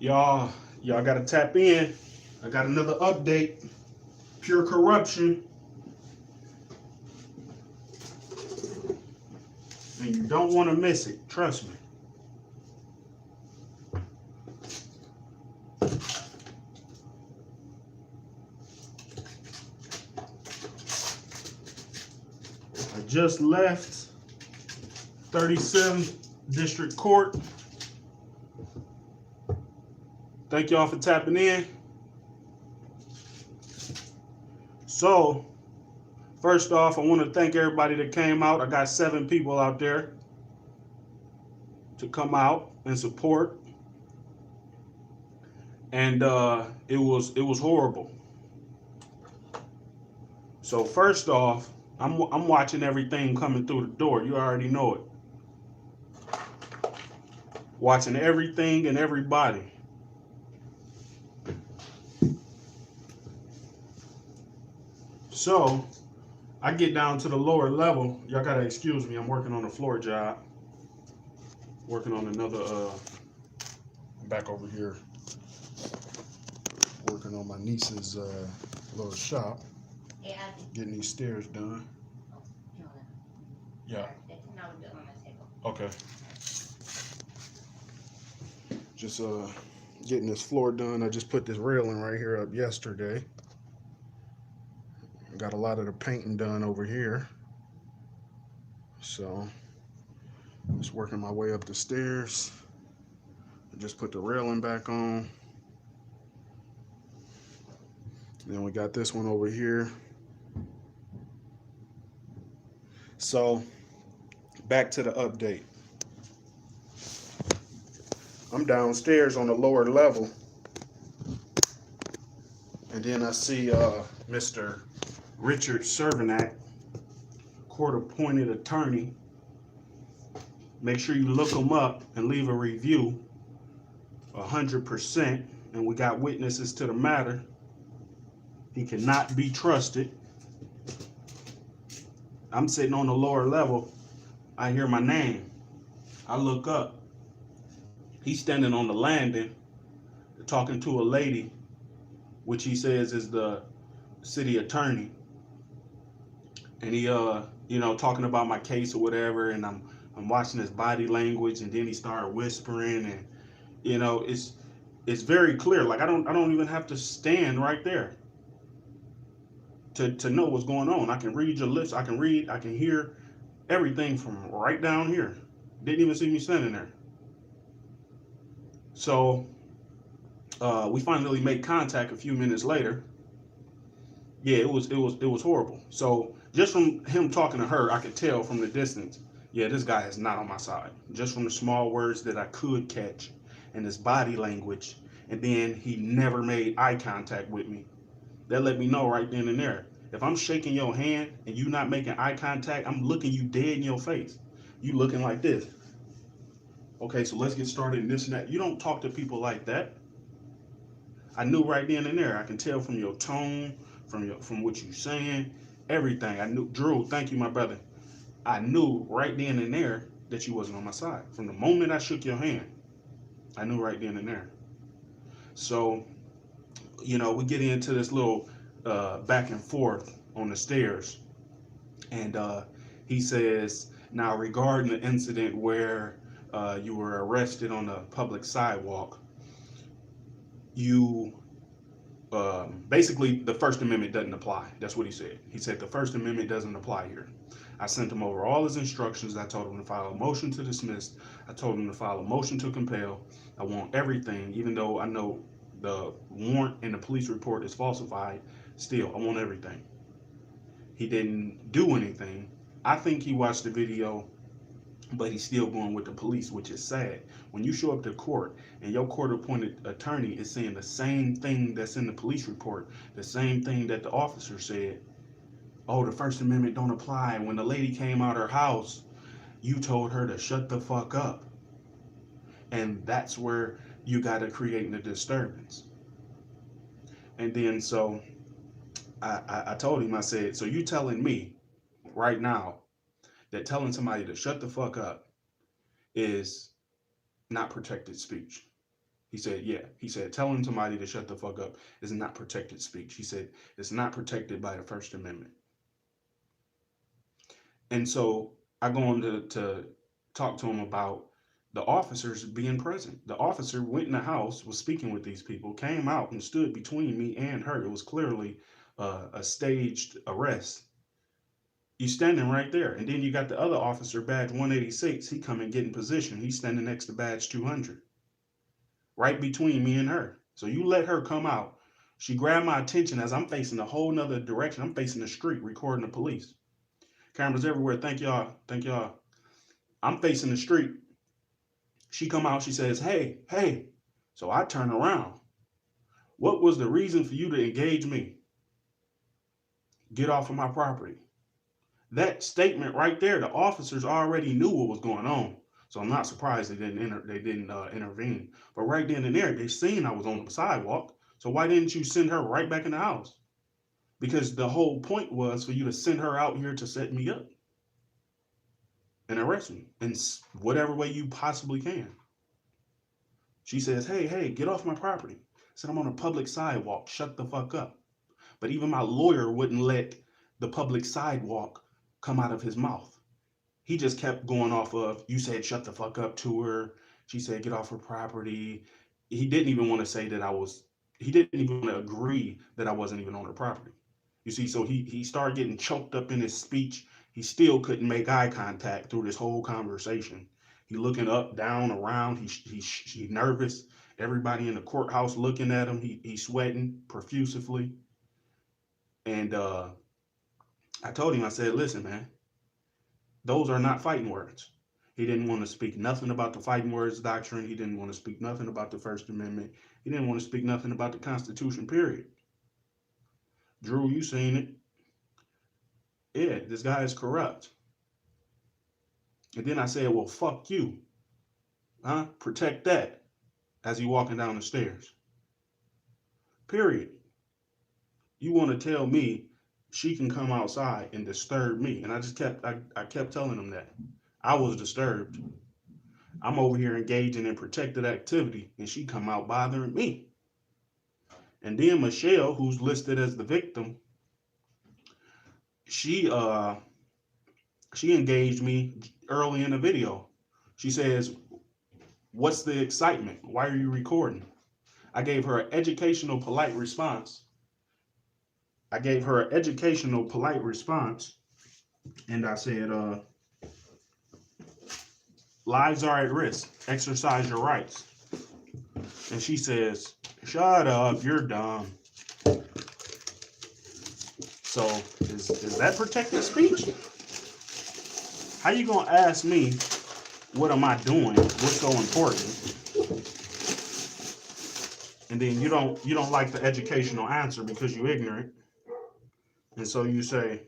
Y'all gotta tap in. I got another update. Pure corruption. And you don't want to miss it. Trust me. I just left 37th District Court. Thank y'all for tapping in. So, first off, I want to thank everybody that came out. I got 7 people out there to come out and support. And it was horrible. So first off, I'm watching everything coming through the door. You already know it. Watching everything and everybody. So I get down to the lower level. Y'all gotta excuse me. I'm working on a floor job. Working on another. I'm back over here. Working on my niece's little shop. Getting these stairs done. Yeah. Okay. Just getting this floor done. I just put this railing right here up yesterday. Got a lot of the painting done over here. So just working my way up the stairs. I just put the railing back on. Then we got this one over here. So back to the update. I'm downstairs on the lower level. And then I see Mr. Richard Cervanak, court-appointed attorney. Make sure you look him up and leave a review. 100%. And we got witnesses to the matter. He cannot be trusted. I'm sitting on the lower level. I hear my name. I look up. He's standing on the landing talking to a lady, which he says is the city attorney. And he talking about my case or whatever, and I'm watching his body language, and then he started whispering, and it's very clear. Like I don't even have to stand right there to know what's going on. I can read your lips. I can hear everything from right down here. Didn't even see me standing there. So we finally made contact a few minutes later. Yeah, it was horrible. So just from him talking to her, I could tell from the distance, yeah, this guy is not on my side. Just from the small words that I could catch and his body language. And then he never made eye contact with me. That let me know right then and there. If I'm shaking your hand and you not making eye contact, I'm looking you dead in your face. You looking like this. Okay, so let's get started in this and that. You don't talk to people like that. I knew right then and there. I can tell from your tone, from what you're saying, everything. I knew. Drew, thank you, my brother. I knew right then and there that you wasn't on my side. From the moment I shook your hand, I knew right then and there. So, we get into this little back and forth on the stairs. And he says, now regarding the incident where you were arrested on a public sidewalk, you basically the First Amendment doesn't apply. That's what he said. He said the First Amendment doesn't apply here. I sent him over all his instructions. I told him to file a motion to dismiss. I told him to file a motion to compel. I want everything, even though I know the warrant and the police report is falsified. Still, I want everything. He didn't do anything. I think he watched the video, but he's still going with the police, which is sad. When you show up to court and your court-appointed attorney is saying the same thing that's in the police report, the same thing that the officer said, oh, the First Amendment don't apply. When the lady came out her house, you told her to shut the fuck up. And that's where you got to create the disturbance. And then so I told him, I said, so you telling me right now that telling somebody to shut the fuck up is not protected speech. He said, yeah. He said, telling somebody to shut the fuck up is not protected speech. He said, it's not protected by the First Amendment. And so I go on to talk to him about the officers being present. The officer went in the house, was speaking with these people, came out and stood between me and her. It was clearly a staged arrest. You standing right there. And then you got the other officer, badge 186. He come and get in position. He's standing next to badge 200. Right between me and her. So you let her come out. She grabbed my attention as I'm facing a whole nother direction. I'm facing the street recording the police. Cameras everywhere. Thank y'all. Thank y'all. I'm facing the street. She come out. She says, hey, hey. So I turn around. What was the reason for you to engage me? Get off of my property. That statement right there, the officers already knew what was going on. So I'm not surprised they didn't intervene. But right then and there, they seen I was on the sidewalk. So why didn't you send her right back in the house? Because the whole point was for you to send her out here to set me up and arrest me in whatever way you possibly can. She says, hey, hey, get off my property. I said, I'm on a public sidewalk. Shut the fuck up. But even my lawyer wouldn't let the public sidewalk come out of his mouth. He just kept going off of, you said shut the fuck up to her. She said get off her property. He didn't even want to say that he didn't even want to agree that I wasn't even on her property. You see, so he started getting choked up in his speech. He still couldn't make eye contact through this whole conversation. He looking up, down, around. He nervous. Everybody in the courthouse looking at him. He's sweating profusely. And I told him, I said, listen, man, those are not fighting words. He didn't want to speak nothing about the fighting words doctrine. He didn't want to speak nothing about the First Amendment. He didn't want to speak nothing about the Constitution, period. Drew, you seen it. Yeah, this guy is corrupt. And then I said, well, fuck you. Huh? Protect that as he walking down the stairs. Period. You want to tell me she can come outside and disturb me. And I kept telling him that. I was disturbed. I'm over here engaging in protected activity and she come out bothering me. And then Michelle, who's listed as the victim, she engaged me early in the video. She says, what's the excitement? Why are you recording? I gave her an educational, polite response. And I said, lives are at risk. Exercise your rights. And she says, shut up, you're dumb. So is that protected speech? How you gonna ask me, what am I doing? What's so important? And then you don't like the educational answer because you're ignorant. And so you say,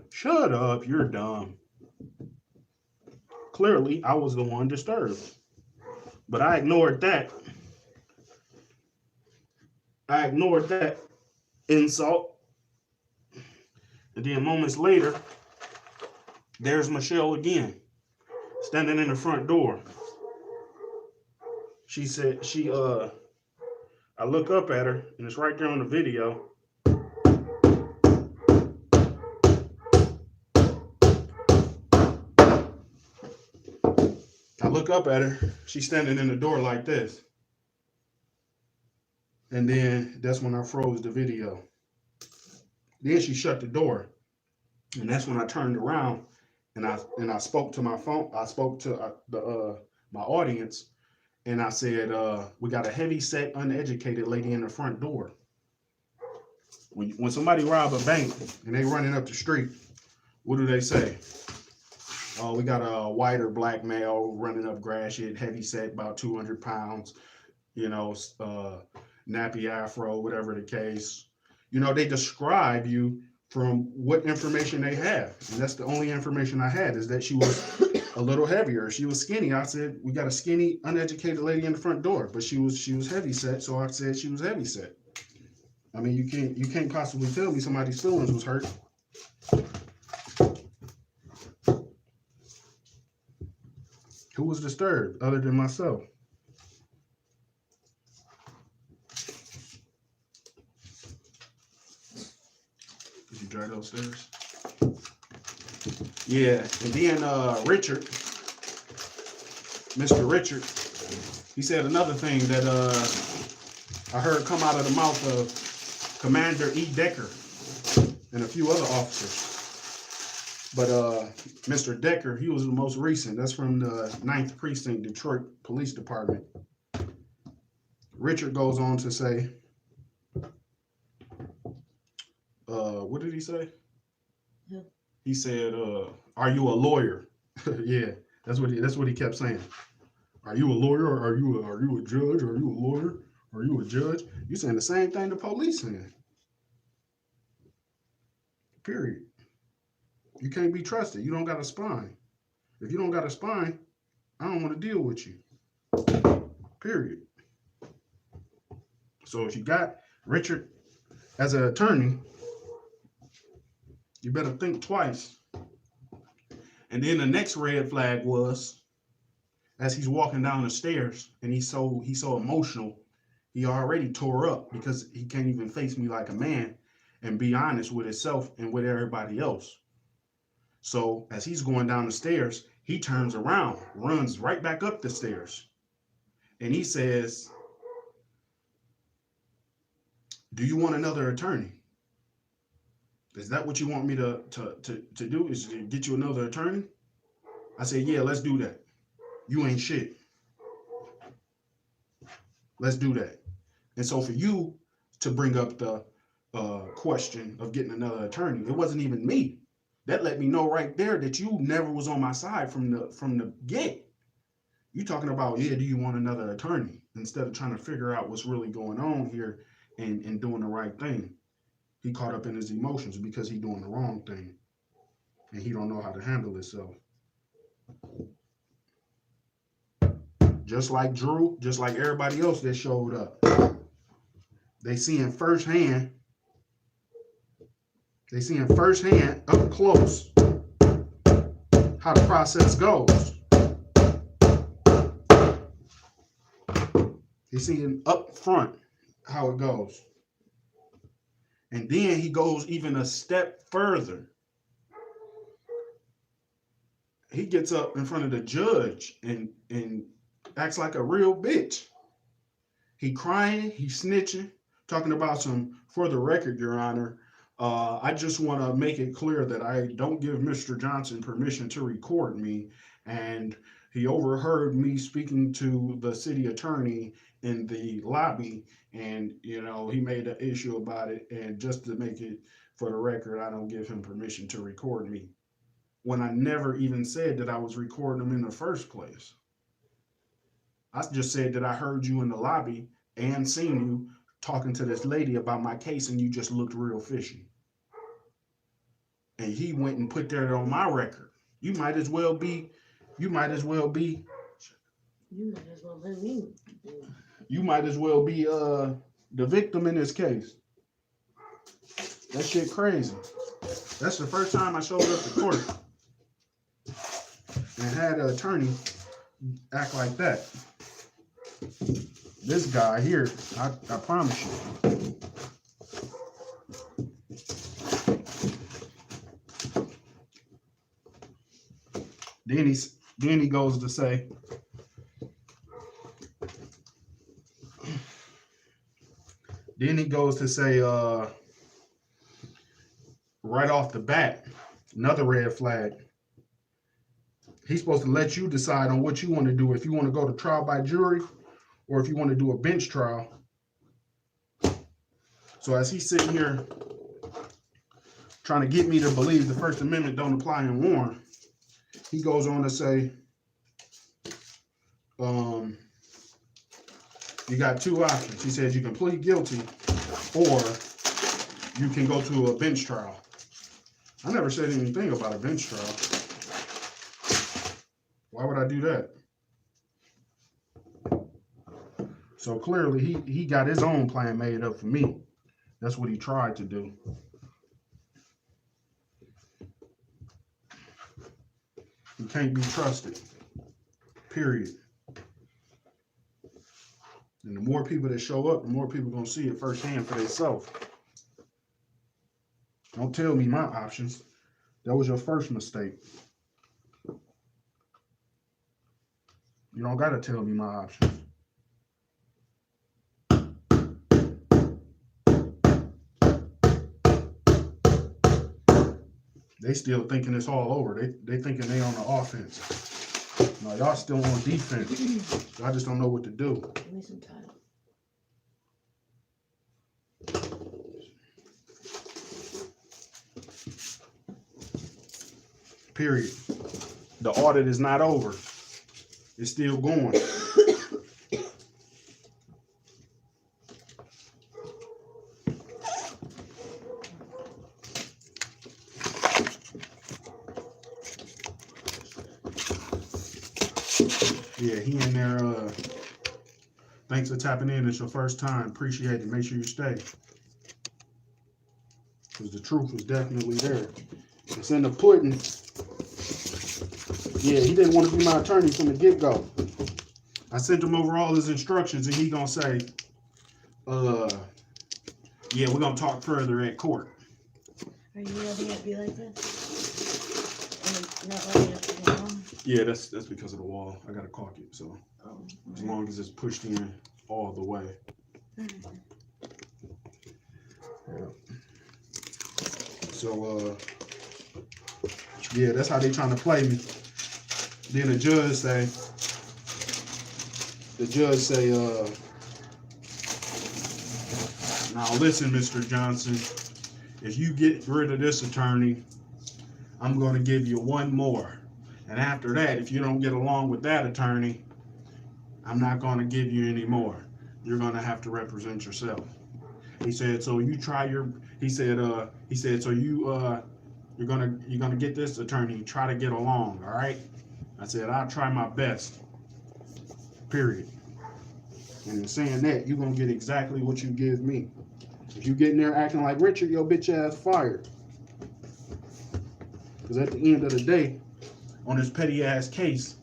shut up, you're dumb. Clearly, I was the one disturbed. But I ignored that. Insult. And then moments later, there's Michelle again, standing in the front door. She said, I look up at her, and it's right there on the video. I look up at her, she's standing in the door like this. And then that's when I froze the video. Then she shut the door. And that's when I turned around and I spoke to my phone. I spoke to my audience, and I said, we got a heavy set, uneducated lady in the front door. When somebody rob a bank and they running up the street, what do they say? Oh, we got a white or black male running up Gratiot, heavy set, about 200 pounds, nappy afro, whatever the case. They describe you from what information they have. And that's the only information I had, is that she was a little heavier. She was skinny. I said, we got a skinny, uneducated lady in the front door, but she was heavy set, so I said she was heavy set. I mean, you can't possibly tell me somebody's feelings was hurt. Who was disturbed other than myself? He's right upstairs. Yeah, and then Richard, Mr. Richard, he said another thing that I heard come out of the mouth of Commander E. Decker and a few other officers. But Mr. Decker, he was the most recent. That's from the 9th Precinct, Detroit Police Department. Richard goes on to say, what did he say? Yeah. He said, "Are you a lawyer?" Yeah, that's what he kept saying. Are you a lawyer? Or are you a judge? Are you a lawyer? Are you a judge? You saying the same thing the police saying. Period. You can't be trusted. You don't got a spine. If you don't got a spine, I don't want to deal with you. Period. So if you got Richard as an attorney, you better think twice. And then the next red flag was, as he's walking down the stairs, and he's so emotional, he already tore up because he can't even face me like a man and be honest with himself and with everybody else. So as he's going down the stairs, he turns around, runs right back up the stairs, and he says, "Do you want another attorney? Is that what you want me to do? Is to get you another attorney?" I said, "Yeah, let's do that. You ain't shit. Let's do that." And so for you to bring up the question of getting another attorney, it wasn't even me. That let me know right there that you never was on my side from the get. You talking about, yeah, do you want another attorney? Instead of trying to figure out what's really going on here and doing the right thing. He caught up in his emotions because he doing the wrong thing. And he don't know how to handle himself. Just like Drew, just like everybody else that showed up. They seeing firsthand up close how the process goes. He's seeing up front how it goes. And then he goes even a step further. He gets up in front of the judge and acts like a real bitch. He crying, he snitching, talking about some, "For the record, Your Honor, I just want to make it clear that I don't give Mr. Johnson permission to record me, and he overheard me speaking to the city attorney in the lobby, and he made an issue about it, and just to make it for the record, I don't give him permission to record me." When I never even said that I was recording him in the first place. I just said that I heard you in the lobby and seen you talking to this lady about my case, and you just looked real fishy. And he went and put that on my record. You might as well be the victim in this case. That shit crazy. That's the first time I showed up to court and had an attorney act like that. This guy here, I promise you. Then he goes to say, right off the bat, another red flag. He's supposed to let you decide on what you want to do, if you want to go to trial by jury or if you want to do a bench trial. So as he's sitting here trying to get me to believe the First Amendment don't apply in Warren, he goes on to say, you got two options. He says you can plead guilty or you can go to a bench trial. I never said anything about a bench trial. Why would I do that? So clearly he got his own plan made up for me. That's what he tried to do. He can't be trusted. Period. And the more people that show up, the more people are going to see it firsthand for themselves. don't tell me my options. That was your first mistake. You don't gotta tell me my options. They still thinking it's all over. They thinking they on the offense. No, y'all still on defense. I just don't know what to do. Give me some time. Period. The audit is not over. It's still going. Yeah, he in there. Thanks for tapping in. It's your first time. Appreciate it. Make sure you stay. Because the truth was definitely there. It's in the pudding. Yeah, he didn't want to be my attorney from the get-go. I sent him over all his instructions, and he gonna say, yeah, we're gonna talk further at court. Are you letting it be like this? And not letting it go on? Yeah, that's because of the wall. I gotta caulk it, so as Right. long as it's pushed in all the way. Right. Yeah. So yeah, that's how they trying to play me. Then the judge say, now listen, Mr. Johnson, if you get rid of this attorney, I'm going to give you one more. And after that, if you don't get along with that attorney, I'm not going to give you any more. You're going to have to represent yourself. He said, so you try your, he said, so you're gonna get this attorney, try to get along, all right? I said, I'll try my best, period. And in saying that, you're gonna get exactly what you give me. If you get in there acting like Richard, your bitch ass fired. Because at the end of the day, on this petty ass case,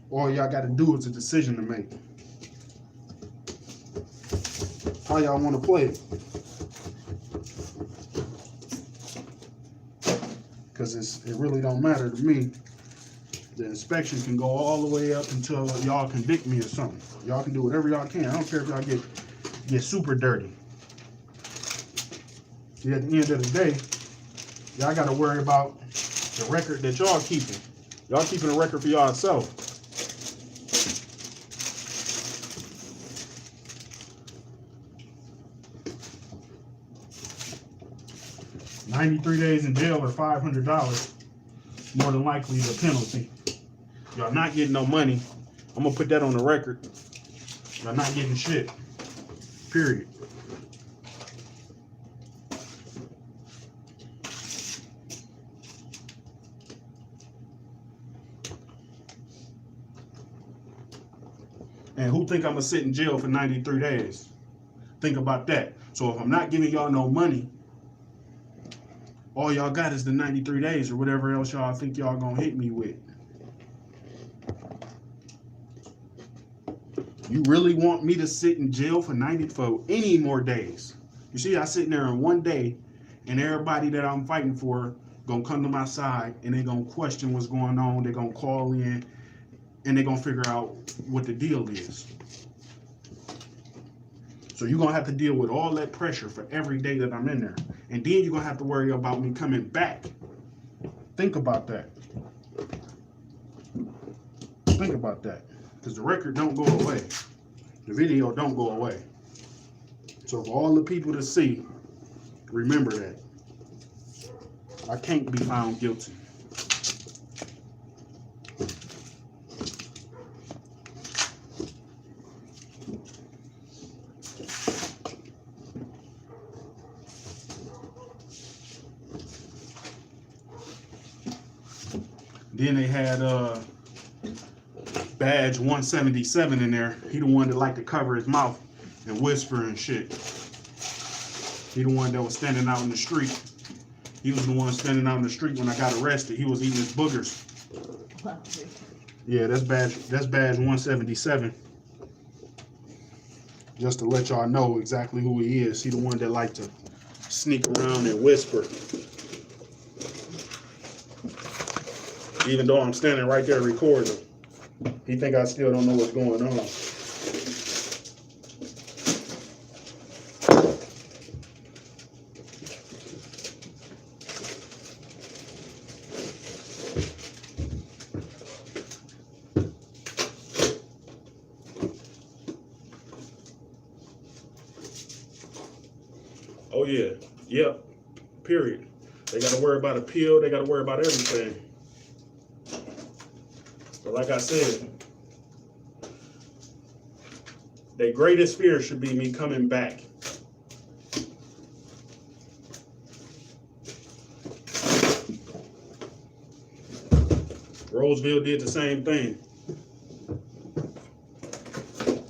all y'all gotta do is a decision to make. How y'all wanna play it? Because it really don't matter to me. The inspection can go all the way up until y'all convict me or something. Y'all can do whatever y'all can. I don't care if y'all get super dirty. See, at the end of the day, y'all got to worry about the record that y'all keeping. Y'all keeping a record for yourself. $93 days in jail or $500, more than likely the penalty. Y'all not getting no money. I'm gonna put that on the record. Y'all not getting shit. Period. And who think I'm gonna sit in jail for 93 days? Think about that. So if I'm not giving y'all no money, all y'all got is the 93 days or whatever else y'all think y'all gonna hit me with. You really want me to sit in jail for any more days? You see, I sitting there in one day, and everybody that I'm fighting for gonna come to my side, and they gonna question what's going on. They're gonna call in, and they're gonna figure out what the deal is. So you're gonna have to deal with all that pressure for every day that I'm in there. And then you're gonna have to worry about me coming back. Think about that. Think about that. Because the record don't go away. The video don't go away. So for all the people to see, remember that. I can't be found guilty. Then they had badge 177 in there. He the one that liked to cover his mouth and whisper and shit. He the one that was standing out in the street. He was the one standing out in the street when I got arrested. He was eating his boogers. Yeah, that's badge 177. Just to let y'all know exactly who he is. He the one that liked to sneak around and whisper. Even though I'm standing right there recording. He think I still don't know what's going on. Oh yeah, yep, period. They got to worry about appeal. They got to worry about everything. But like I said, their greatest fear should be me coming back. Roseville did the same thing.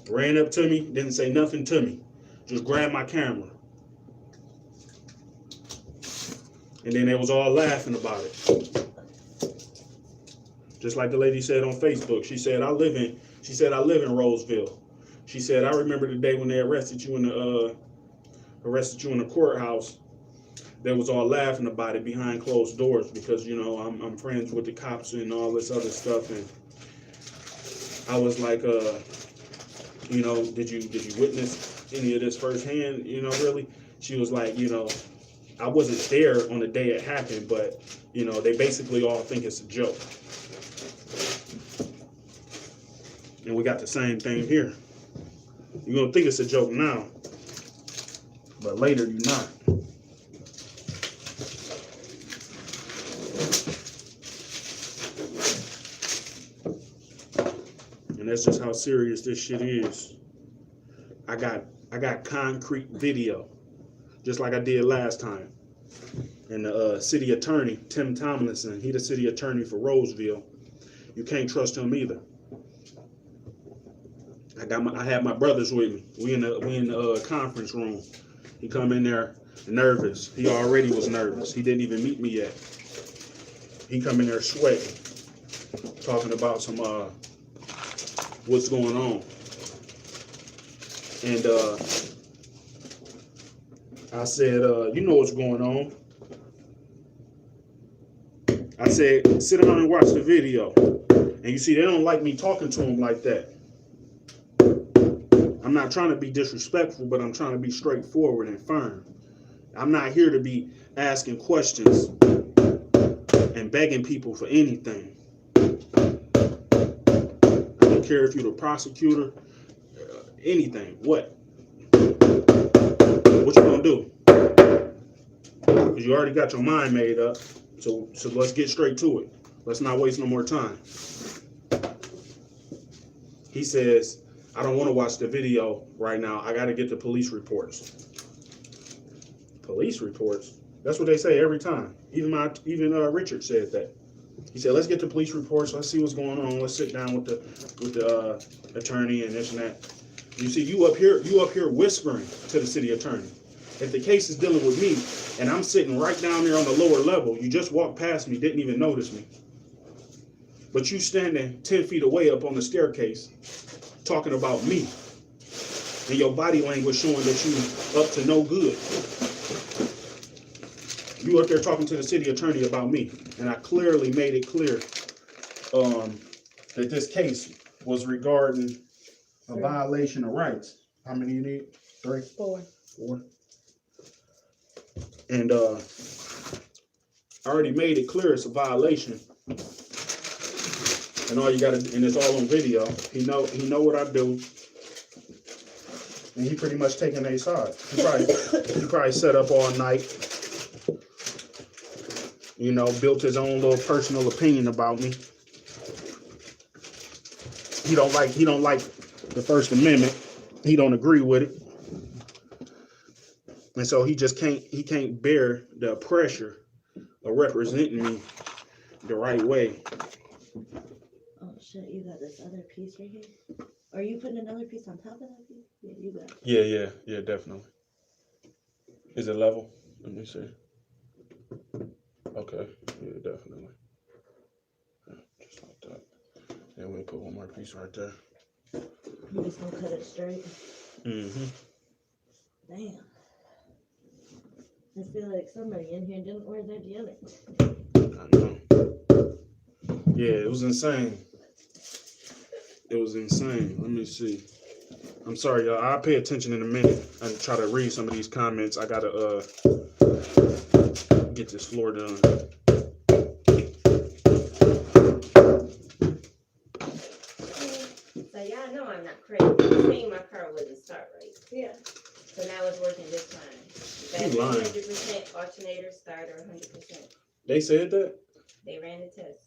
Ran up to me, didn't say nothing to me. Just grabbed my camera. And then they was all laughing about it. Just like the lady said on Facebook. She said, I live in Roseville. She said, I remember the day when they arrested you in the courthouse. They was all laughing about it behind closed doors because, you know, I'm friends with the cops and all this other stuff. And I was like, you know, did you witness any of this firsthand? You know, really? She was like, you know, I wasn't there on the day it happened, but, you know, they basically all think it's a joke. And we got the same thing here. You're going to think it's a joke now, but later you're not. And that's just how serious this shit is. I got concrete video, just like I did last time. And the city attorney, Tim Tomlinson, he the city attorney for Roseville. You can't trust him either. I had my brothers with me. We in the conference room. He come in there nervous. He already was nervous. He didn't even meet me yet. He come in there sweating, talking about some what's going on. And I said, you know what's going on. I said, sit down and watch the video. And you see, they don't like me talking to him like that. I'm not trying to be disrespectful, but I'm trying to be straightforward and firm. I'm not here to be asking questions and begging people for anything. I don't care if you're the prosecutor, anything. What? What you gonna do? Because you already got your mind made up. So let's get straight to it. Let's not waste no more time. He says, I don't want to watch the video right now. I got to get the police reports. Police reports? That's what they say every time. Even Richard said that. He said, let's get the police reports. Let's see what's going on. Let's sit down with the attorney and this and that. You see, you up here whispering to the city attorney. If the case is dealing with me and I'm sitting right down there on the lower level, you just walked past me, didn't even notice me. But you standing 10 feet away up on the staircase talking about me. And your body language showing that you up to no good. You up there talking to the city attorney about me. And I clearly made it clear that this case was regarding a violation of rights. How many you need? 3? 4. And I already made it clear it's a violation. And all you gotta, and it's all on video. He know what I do. And he pretty much taking their side. He probably set up all night. You know, built his own little personal opinion about me. He don't like the First Amendment. He don't agree with it. And so he can't bear the pressure of representing me the right way. Oh shit, you got this other piece right here? Are you putting another piece on top of that piece? Yeah, you got it. Yeah, definitely. Is it level? Let me see. Okay, yeah, definitely. Yeah, just like that. Then we'll put one more piece right there. You just gonna cut it straight? Mm-hmm. Damn. I feel like somebody in here didn't wear their deodorant. I know. Yeah, it was insane. It was insane. Let me see. I'm sorry, y'all. I'll pay attention in a minute and try to read some of these comments. I gotta get this floor done. So y'all know I'm not crazy. I'm saying my car wouldn't start right. Yeah. So now it's working just fine. You lying. 100% alternator starter 100%. They said that? They ran the test.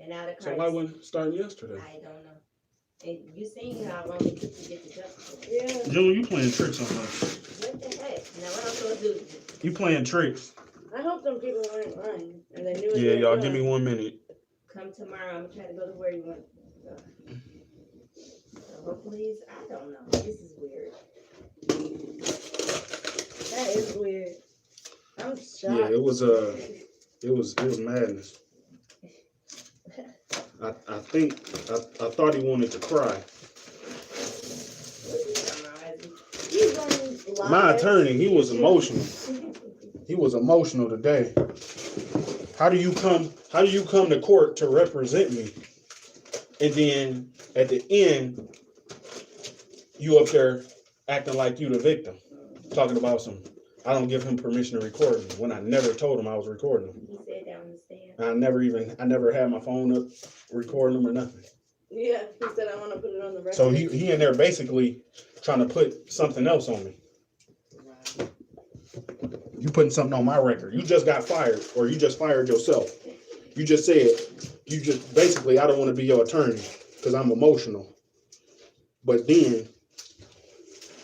And now the car. So why wouldn't it start yesterday? I don't know. And you seen how long it took to get the jump to it. Yeah. June, you playing tricks on us. What the heck? Now what I'm supposed to do? You playing tricks. I hope them people weren't lying and they knew what Yeah, they were y'all, doing. give me 1 minute. Come tomorrow. I'm gonna try to go to where you want to go. So hopefully, I don't know. This is weird. That is weird. I'm shocked. Yeah, it was madness. I thought he wanted to cry. He's on live. My attorney, he was emotional. He was emotional today. How do you come to court to represent me? And then at the end, you up there acting like you the victim. Talking about I don't give him permission to record me when I never told him I was recording him. He said that on the stand. I never had my phone up recording him or nothing. Yeah, he said I want to put it on the record. So he in there basically trying to put something else on me. You putting something on my record. You just got fired, or you just fired yourself. You just said, basically, I don't want to be your attorney because I'm emotional. But then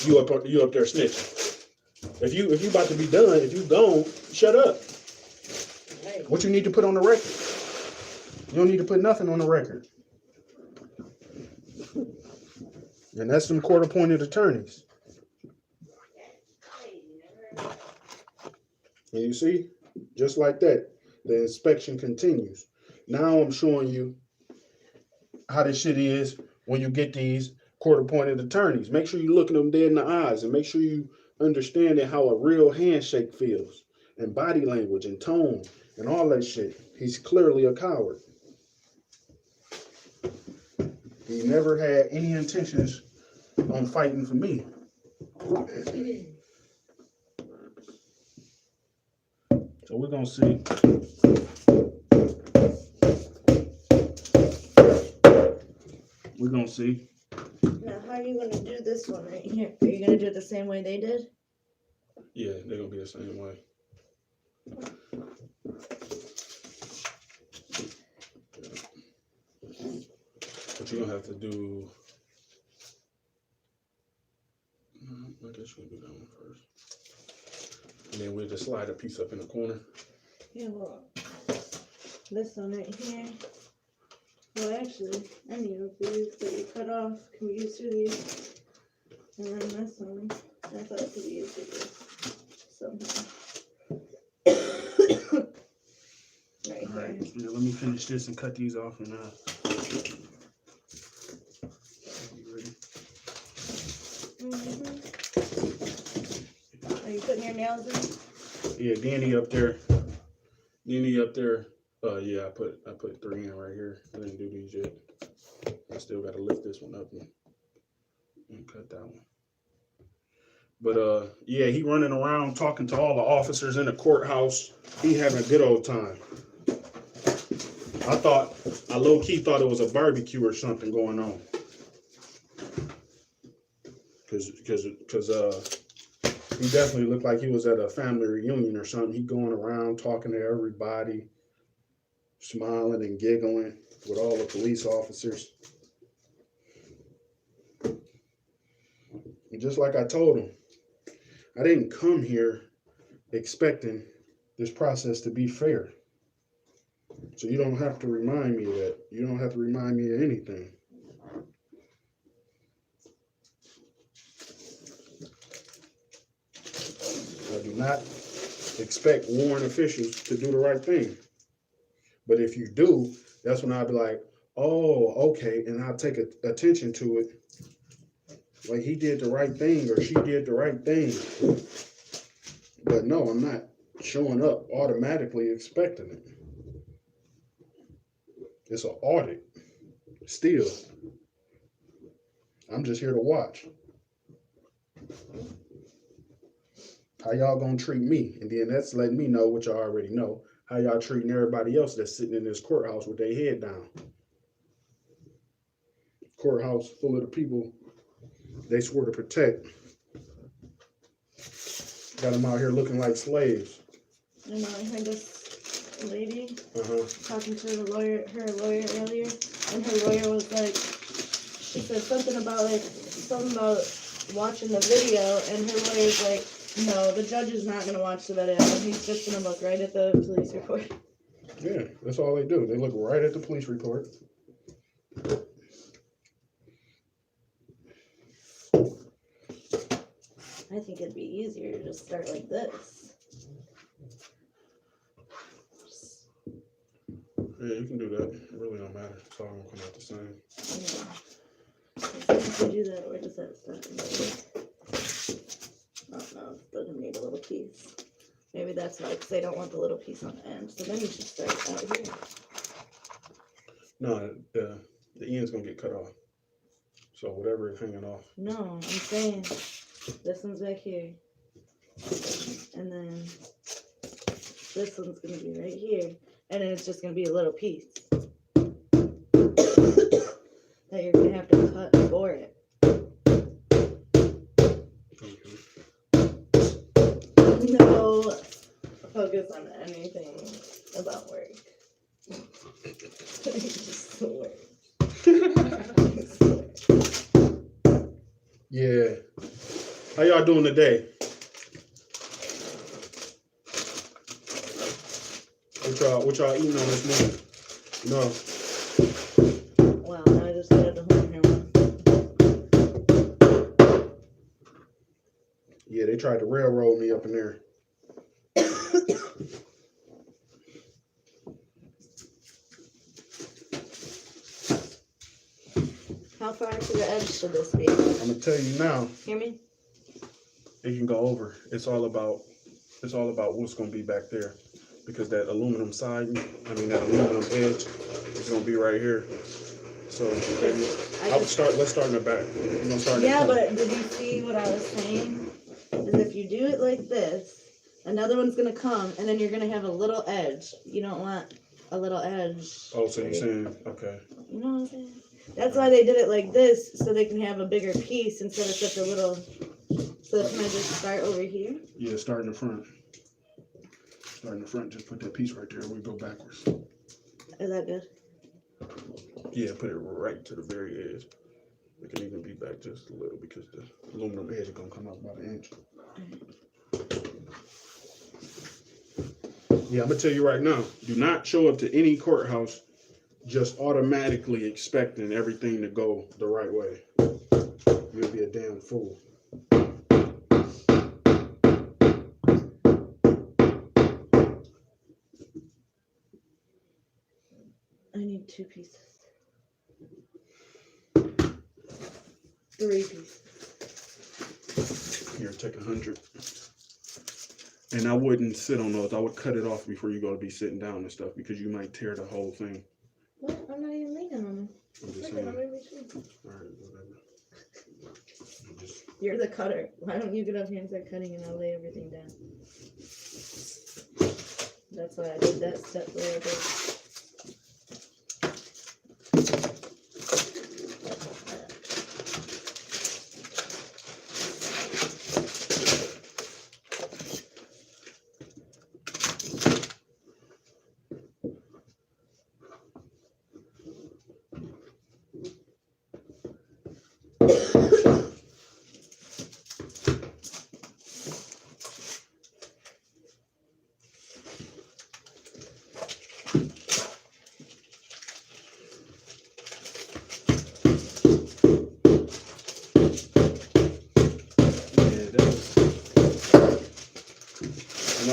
you up there snitching. If you about to be done, if you gone, shut up. Right. What you need to put on the record? You don't need to put nothing on the record. And that's some court-appointed attorneys. And you see, just like that, the inspection continues. Now I'm showing you how this shit is when you get these court-appointed attorneys. Make sure you look at them dead in the eyes and make sure you understand how a real handshake feels and body language and tone and all that shit. He's clearly a coward. He never had any intentions on fighting for me. So we're gonna see. We're gonna see. Now, how are you going to do this one right here? Are you going to do it the same way they did? Yeah, they're gonna be the same way. But you're gonna have to do. I guess you're gonna do that one first. And then we'll just slide a piece up in the corner. Yeah, well, this one right here. Well, actually, any of these that you cut off can be used for these. And then this one, I thought it could be used for this somehow. Right All right, here. yeah, let me finish this and cut these off and you ready? Are you putting your nails in? Yeah, Danny up there. Yeah, I put 3 in right here. I didn't do these yet. I still gotta lift this one up and cut that one. But yeah, he running around talking to all the officers in the courthouse. He having a good old time. I low-key thought it was a barbecue or something going on. Cause he definitely looked like he was at a family reunion or something. He going around talking to everybody, smiling and giggling with all the police officers. And just like I told him, I didn't come here expecting this process to be fair. So you don't have to remind me of that. You don't have to remind me of anything. I do not expect warrant officials to do the right thing. But if you do, that's when I'll be like, oh, okay, and I'll take attention to it. Like he did the right thing or she did the right thing. But no, I'm not showing up automatically expecting it. It's an audit. Still, I'm just here to watch. How y'all gonna treat me? And then that's letting me know what y'all already know. How y'all treating everybody else that's sitting in this courthouse with their head down. Courthouse full of the people they swore to protect. Got them out here looking like slaves. I know, I heard this lady Uh-huh. talking to her lawyer earlier, and her lawyer was like, she said something about watching the video, and her lawyer's like, no, the judge is not going to watch the video, he's just going to look right at the police report. Yeah, that's all they do. They look right at the police report. I think it'd be easier to just start like this. Yeah, you can do that. It really don't matter. It's all gonna come out the same. Yeah. If you do that, where does that start? Oh no, it's still gonna need a little piece. Maybe that's why, because they don't want the little piece on the end. So then you should start out here. No, the end's gonna get cut off. So whatever is hanging off. No, I'm saying this one's back here. And then this one's gonna be right here. And then it's just gonna be a little piece that you're gonna have to cut for it. Okay. No focus on anything about work. Just work. Yeah. How y'all doing today? What y'all eating on this morning? No. Wow, now I just got the whole camera. Yeah, they tried to railroad me up in there. How far to the edge should this be? I'm gonna tell you now. Hear me? It can go over. It's all about what's gonna be back there, because that aluminum siding, that aluminum edge is gonna be right here. So let's start in the back. We're gonna start in the Yeah, corner. but did you see what I was saying? Is if you do it like this, another one's gonna come, and then you're gonna have a little edge. You don't want a little edge. Oh, so you're saying, okay. You know what I'm saying? That's why they did it like this, so they can have a bigger piece instead of such a little. So can I just start over here? Yeah, start in the front. Start in the front, just put that piece right there. We go backwards. Is that good? Yeah, put it right to the very edge. It can even be back just a little because the aluminum edge is gonna come out about an inch. Yeah, I'm gonna tell you right now, do not show up to any courthouse just automatically expecting everything to go the right way. You'll be a damn fool. I need 2 pieces. 3 pieces. Here, take 100. And I wouldn't sit on those. I would cut it off before you go to be sitting down and stuff, because you might tear the whole thing. What? I'm not even leaning on them. I'm just Look saying. at them in between. All right, whatever. You're the cutter. Why don't you get up here and start cutting and I'll lay everything down? That's why I did that step the way I did.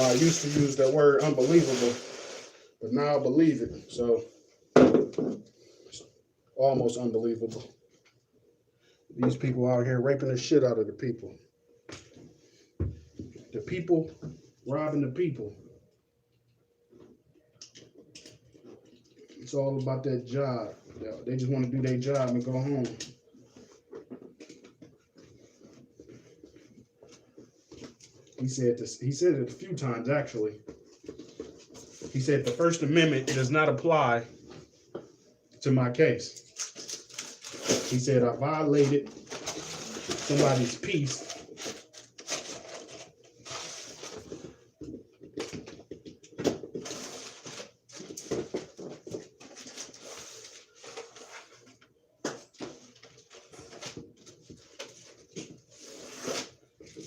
I used to use that word unbelievable, but now I believe it. So it's almost unbelievable. These people out here raping the shit out of the people. The people robbing the people. It's all about that job. They just want to do their job and go home. He said this. He said it a few times actually. He said the First Amendment does not apply to my case. He said I violated somebody's peace.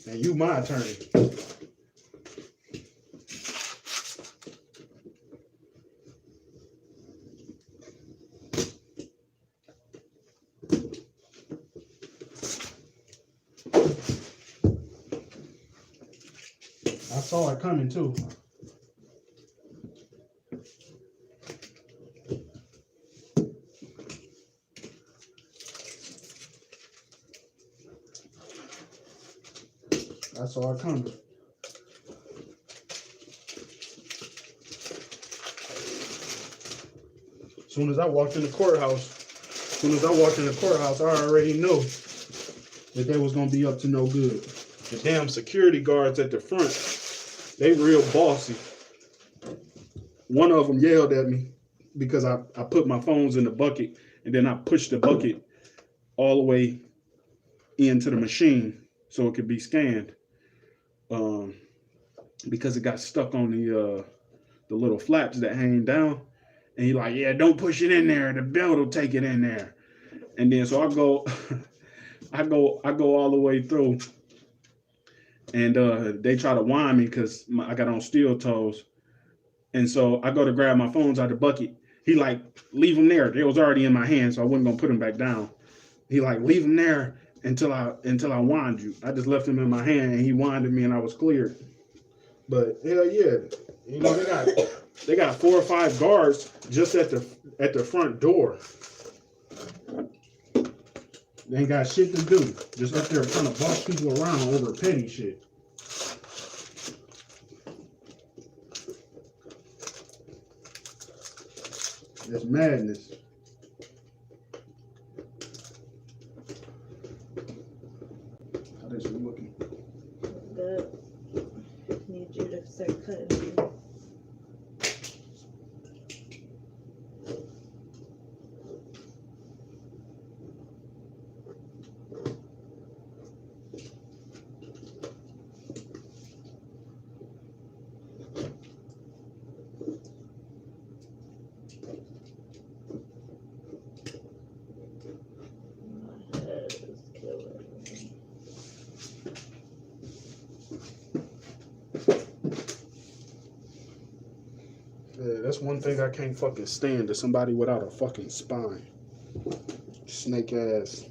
And you my attorney. I saw it coming too. I saw it coming. Soon as I walked in the courthouse, I already knew that they was gonna be up to no good. The damn security guards at the front, they real bossy. One of them yelled at me because I put my phones in the bucket and then I pushed the bucket all the way into the machine so it could be scanned. Because it got stuck on the little flaps that hang down. And he's like, yeah, don't push it in there. The belt will take it in there. And then so I go all the way through. And they try to wind me because I got on steel toes. And so I go to grab my phones out of the bucket. He like, leave them there. They was already in my hand, so I wasn't gonna put them back down. He like, leave them there until I wind you. I just left him in my hand and he winded me and I was cleared. But hell yeah, you know they got 4 or 5 guards just at the front door. They ain't got shit to do. Just up there trying to boss people around over petty shit. It's madness. How this looking? Good. Need you to start cutting. Yeah, that's one thing I can't fucking stand is somebody without a fucking spine. Snake ass.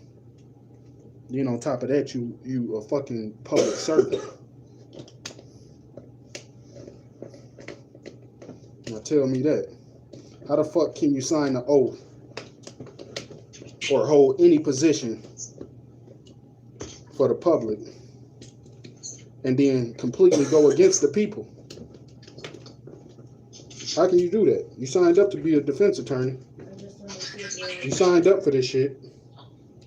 You know, on top of that, you a fucking public servant. Now tell me that. How the fuck can you sign an oath or hold any position for the public and then completely go against the people? How can you do that? You signed up to be a defense attorney. You signed up for this shit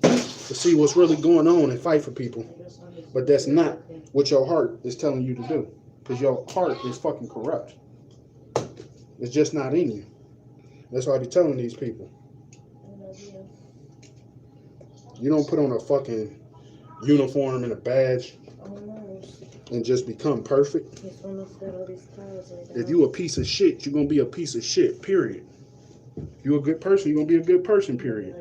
to see what's really going on and fight for people. But that's not what your heart is telling you to do. Because your heart is fucking corrupt. It's just not in you. That's why I be telling these people. You don't put on a fucking uniform and a badge and just become perfect. If you a piece of shit, you're gonna be a piece of shit, period. If you're a good person, you're gonna be a good person, period.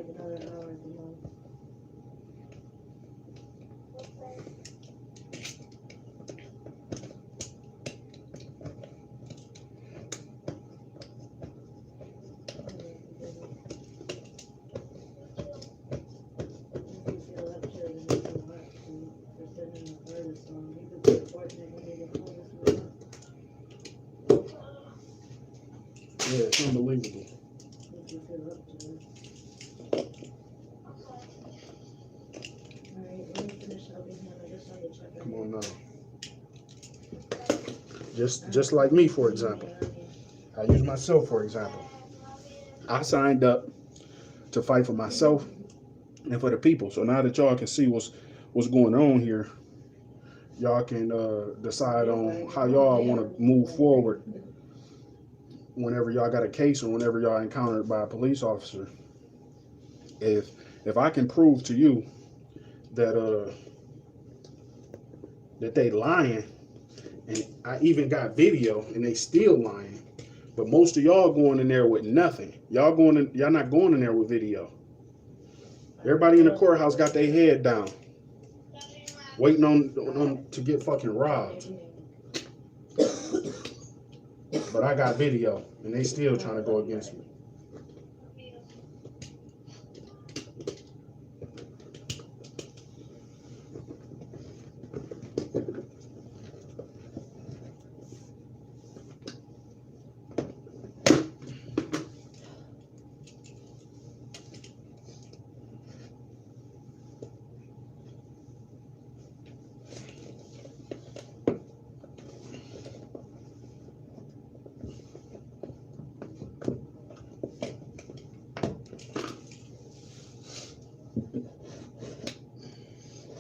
Yeah, it's unbelievable. Come on now. Just like me, for example. I use myself for example. I signed up to fight for myself and for the people. So now that y'all can see what's going on here, y'all can decide on how y'all want to move forward whenever y'all got a case or whenever y'all encountered by a police officer. If I can prove to you that that they lying, and I even got video and they still lying, but most of y'all going in there with nothing. Y'all not going in there with video. Everybody in the courthouse got their head down, waiting on to get fucking robbed. But I got video, and they still trying to go against me.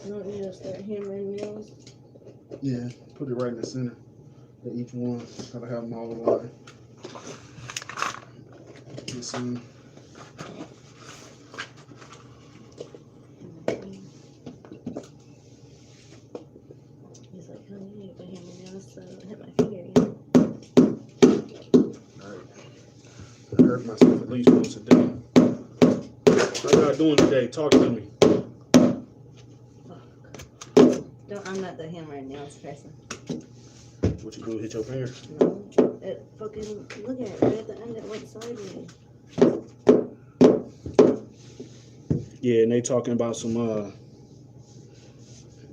Don't you just start hammering nails? Yeah, put it right in the center of each one. Gotta have them all aligned. Let's see. He's like, honey, you need to hammer nails so I don't hit my finger, you know? Alright. I hurt myself at least once a day. How y'all doing today? Talk to me. I'm not the hammer and nails person. What you do? Hit your finger? No. It fucking, look at it, right at the end it went sideways. Yeah, and they talking about some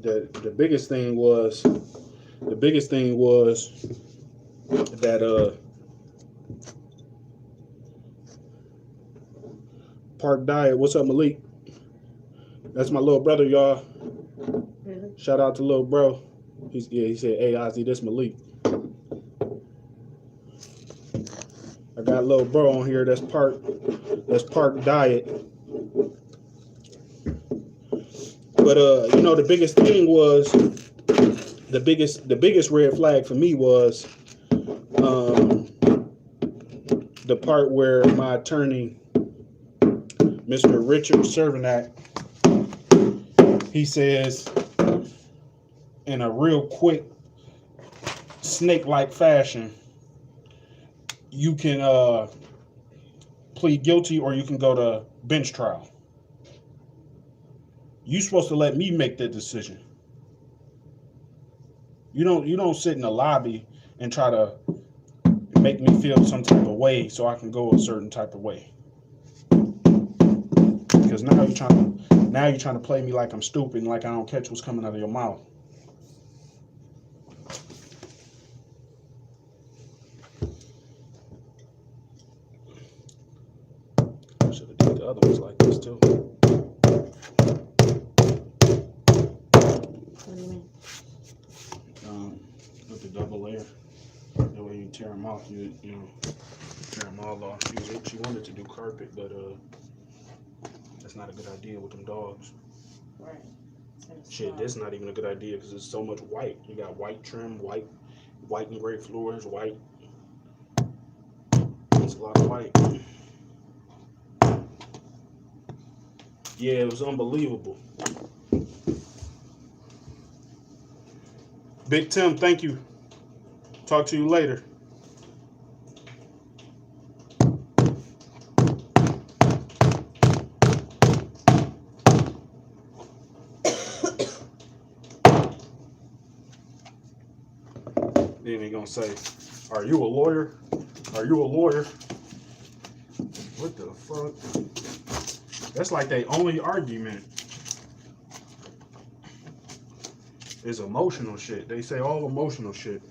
the biggest thing was that Park Diet. What's up, Malik? That's my little brother, y'all. Really? Shout out to little bro. He said, hey Ozzy, this Malik. I got little bro on here that's Park Diet. But you know, the biggest thing was the biggest red flag for me was the part where my attorney, Mr. Richard Cervanak, he says in a real quick snake-like fashion, you can plead guilty or you can go to bench trial. You supposed to let me make that decision. You don't sit in the lobby and try to make me feel some type of way so I can go a certain type of way. Because now you're trying to play me like I'm stupid and like I don't catch what's coming out of your mouth. I should have did the other ones like this too. What do you mean? With the double layer. That way you tear them off. You know, tear them all off. She wanted to do carpet, but that's not a good idea with them dogs. Right. Shit, that's not even a good idea because it's so much white. You got white trim, white and gray floors, white. It's a lot of white. Yeah, it was unbelievable. Big Tim, thank you. Talk to you later. Then they gonna say, "Are you a lawyer? Are you a lawyer?" What the fuck? That's like their only argument is emotional shit. They say all emotional shit.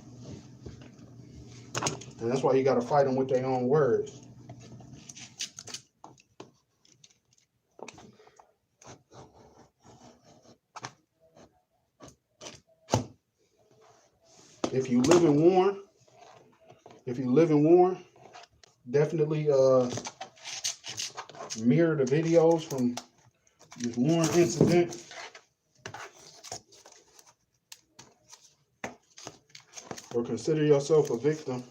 And that's why you gotta fight them with their own words. If you live in Warren, definitely mirror the videos from this Warren incident. Or consider yourself a victim.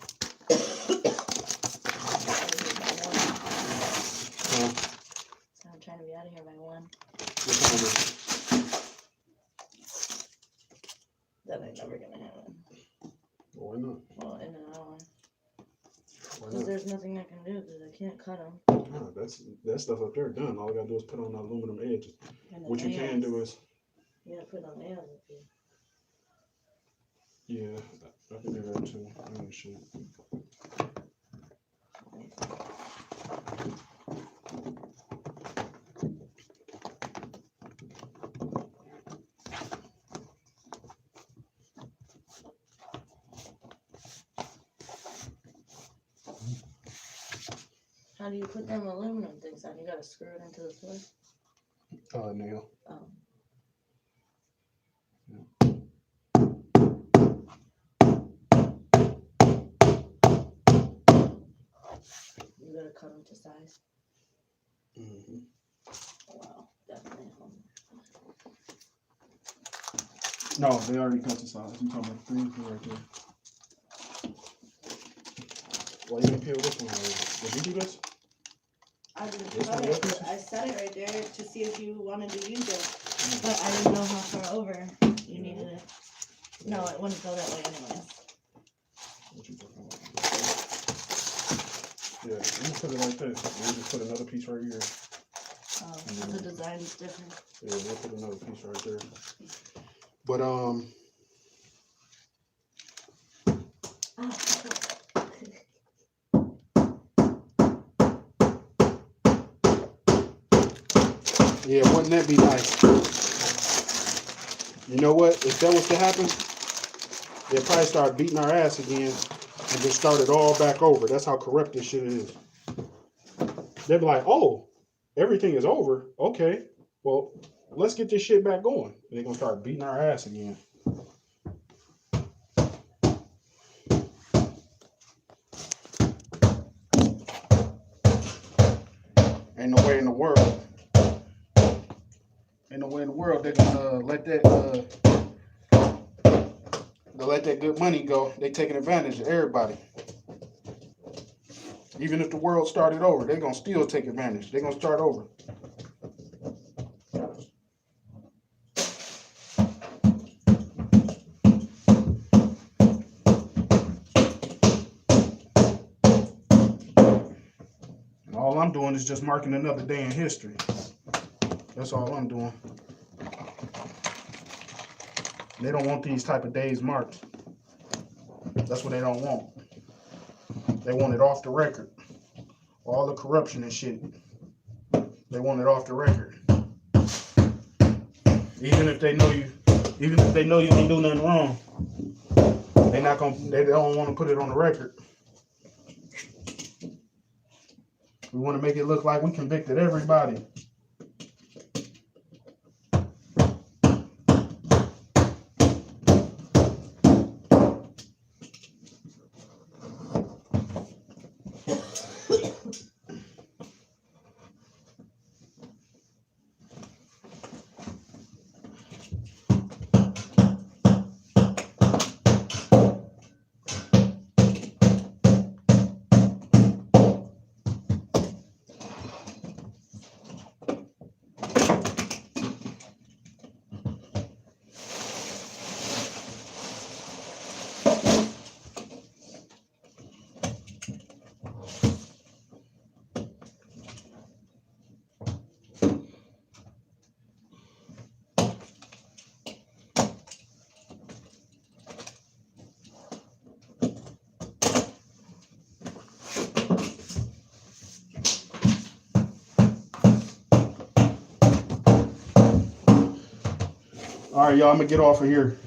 So I'm trying to be out of here by 1. That ain't never gonna happen. Why not? Well, in an hour. Why Because not? there's nothing I can do because I can't cut them. No, that stuff up there done. All I gotta do is put on the aluminum edges. What you can do is, Yeah, put on nails up here. yeah, I can do that too. Oh, shit. How do you put them aluminum things on? You gotta screw it into the floor. Nail. Oh. You gotta cut them to size. Mm-hmm. Wow, definitely. No, they already cut the size. You talking about the green thing right there? Why you didn't peel this one already? Did you do this? I didn't This cut one, it. this? I set it right there to see if you wanted to use it. But I didn't know how far over you needed it. No, it wouldn't go that way anyways. What you talking about? Yeah, you can put it like this. We'll just put another piece right here. Oh, the design is different. Yeah, we'll put another piece right there. But yeah, wouldn't that be nice? You know what? If that was to happen, they'll probably start beating our ass again and just start it all back over. That's how corrupt this shit is. They'll be like, oh, everything is over. Okay, well, let's get this shit back going. And they're gonna start beating our ass again. Ain't no way in the world. Ain't no way in the world they're gonna let that good money go. They taking advantage of everybody. Even if the world started over, they're gonna still take advantage. They're gonna start over. And all I'm doing is just marking another day in history. That's all I'm doing. They don't want these type of days marked. That's what they don't want. They want it off the record. All the corruption and shit. They want it off the record. Even if they know you ain't do nothing wrong, they don't want to put it on the record. We want to make it look like we convicted everybody. All right, y'all, I'm gonna get off of here.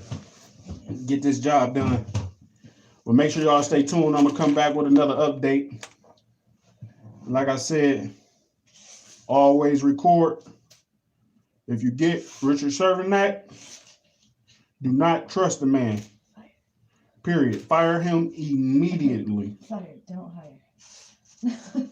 Get this job done. But make sure y'all stay tuned. I'm gonna come back with another update. Like I said, always record. If you get Richard Cervanak, do not trust the man. Period. Fire him immediately. Fire, don't hire.